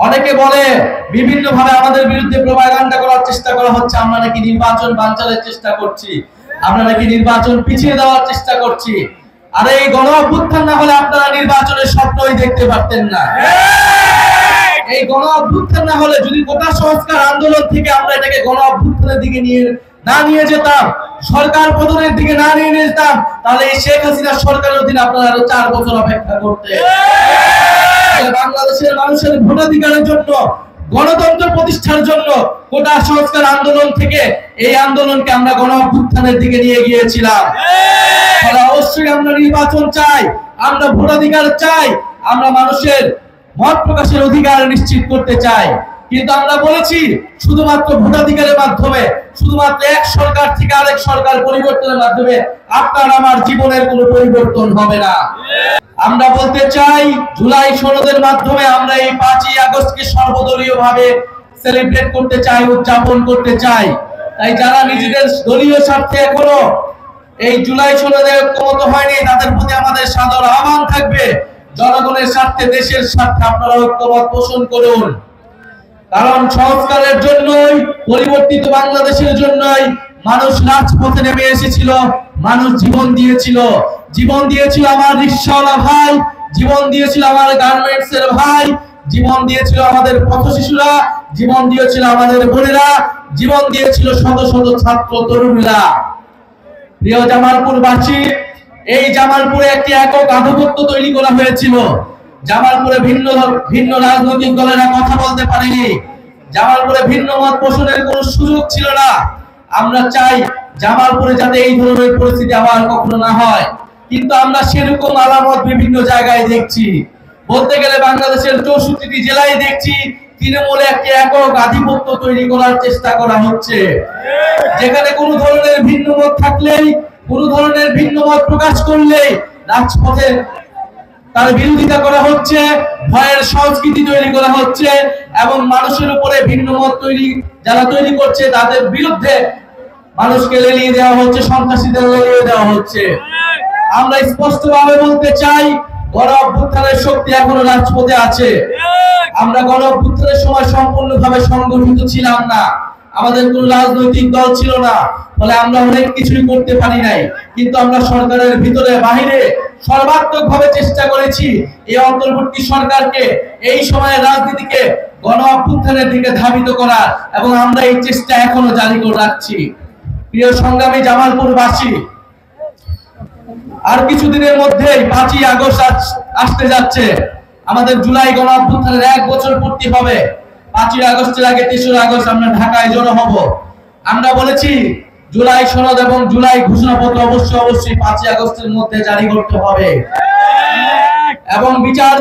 অনেকে বলে বিভিন্ন ভাবে আমাদের বিরুদ্ধে প্রোপাগান্ডা করার চেষ্টা করা হচ্ছে, আমরা নাকি নির্বাচন বানচালের চেষ্টা করছি, আমরা নাকি নির্বাচন পিছিয়ে দেওয়ার চেষ্টা করছি। আর এই গণ অভ্যুত্থান না হলে আপনারা নির্বাচনের স্বপ্নই দেখতে পারতেন না। এই গণ অভ্যুত্থান না হলে, যদি কোটা সংস্কার আন্দোলন থেকে আমরা এটাকে গণ অভ্যুত্থানের দিকে নিয়ে যেতাম, সরকার পতনের দিকে নিয়ে যেতাম, তাহলে এই শেখ হাসিনার সরকারের অধীনে আপনারা আরো 4 বছর অপেক্ষা করতেন। বাংলাদেশের মানুষের ভোটাধিকারের জন্য, গণতন্ত্র প্রতিষ্ঠার জন্য কোটা সংস্কার আন্দোলন থেকে এই আন্দোলনকে আমরা গণ অভ্যুত্থানের দিকে নিয়ে গিয়েছিলাম। অবশ্যই আমরা নির্বাচন চাই, আমরা ভোটাধিকার চাই, আমরা মানুষের মত প্রকাশের অধিকার নিশ্চিত করতে চাই। কিন্তু আমরা বলেছি শুধুমাত্র ভোটাধিকারের মাধ্যমে, শুধুমাত্র এক সরকার থেকে আরেক সরকার পরিবর্তনের মাধ্যমে আপনার আমার জীবনের কোনো পরিবর্তন হবে না। আমরা বলতে চাই, জুলাই সনদের মাধ্যমে আমরা এই 5ই আগস্টকে সর্বদলীয় ভাবে সেলিব্রেট করতে চাই, উদযাপন করতে চাই। তাই যারা নিজেদের দলীয় স্বার্থে এখনো এই জুলাই সনদে ঐক্যমত হয়নি, তাদের প্রতি আমাদের সাদর আহ্বান থাকবে, জনগণের স্বার্থে, দেশের স্বার্থে আপনারা ঐক্যমত পোষণ করুন। কারণ সংস্কারের জন্যই, পরিবর্তিত বাংলাদেশের জন্যই মানুষ রাজপথে নেমে এসেছিল, মানুষ জীবন দিয়েছিল। জীবন দিয়েছিল আমার রিকশাওয়ালা ভাই, জীবন দিয়েছিল আমার গার্মেন্টস এর ভাই, জীবন দিয়েছিল আমাদের পথ শিশুরা, জীবন দিয়েছিল আমাদের বোনেরা, জীবন দিয়েছিল শত শত ছাত্র তরুণীরা। প্রিয় জামালপুরবাসী, এই জামালপুরে একটি একক আধিপত্য তৈরি করা হয়েছিল। জামালপুরে ভিন্ন ভিন্ন রাজনৈতিক দলেরা কথা বলতে পারেনি, জামালপুরে ভিন্ন মত পোষণের কোনো সুযোগ ছিল না। আমরা চাই জামালপুরে যাতে এই ধরনের পরিস্থিতি আবার কখনো না হয়, কিন্তু আমরা সেরকম আলামত বিভিন্ন জায়গায় দেখছি। বলতে গেলে বাংলাদেশের 64টি জেলায় দেখছি তৃণমূলে একটি একক আধিপত্য তৈরি করার চেষ্টা করা হচ্ছে, যেখানে কোনো ধরনের ভিন্ন মত থাকলেই, কোনো ধরনের ভিন্ন মত প্রকাশ করলেই রাজপথে তার বিরোধিতা করা হচ্ছে, ভয়ের সংস্কৃতি তৈরি করা হচ্ছে, এবং মানুষের উপরে ভিন্ন মত যারা তৈরি করছে তাদের বিরুদ্ধে মানুষকে লেলিয়ে দেওয়া হচ্ছে, সন্ত্রাসীদের লেলিয়ে দেওয়া হচ্ছে। আমরা স্পষ্টভাবে বলতে চাই, গণ অভ্যুত্থানের শক্তি এখনো রাজপথে আছে। আমরা গণ অভ্যুত্থানের সময় সম্পূর্ণভাবে সংগঠিত ছিলাম না, আমাদের কোনো রাজনৈতিক দল ছিল না, ফলে আমরা অনেক কিছুই করতে পারি নাই। কিন্তু আমরা সরকারের ভিতরে বাহিরে সর্বাত্মক ভাবে চেষ্টা করেছি এই অন্তর্বর্তী সরকারকে, এই সময়ের রাজনীতিকে গণ অভ্যুত্থানের দিকে ধাবিত করার, এবং আমরা এই চেষ্টা এখনো জারি করে রাখছি। প্রিয় সংগ্রামী জামালপুরবাসী, আর কিছুদিনের মধ্যেই 5ই আগস্ট আসতে যাচ্ছে। আমাদের জুলাই গণ অভ্যুত্থানের 1 বছর পূর্তি হবে। 5ই আগস্টের আগে 3রা আগস্ট আমরা ঢাকায় জড়ো হব। আমরা বলেছি জুলাই সনদ এবং জুলাই ঘোষণাপত্র অবশ্যই 5ই আগস্টের মধ্যে জারি করতে হবে, এবং বিচার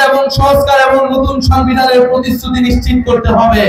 এবং সংস্কার এবং নতুন সংবিধানের প্রতিশ্রুতি নিশ্চিত করতে হবে।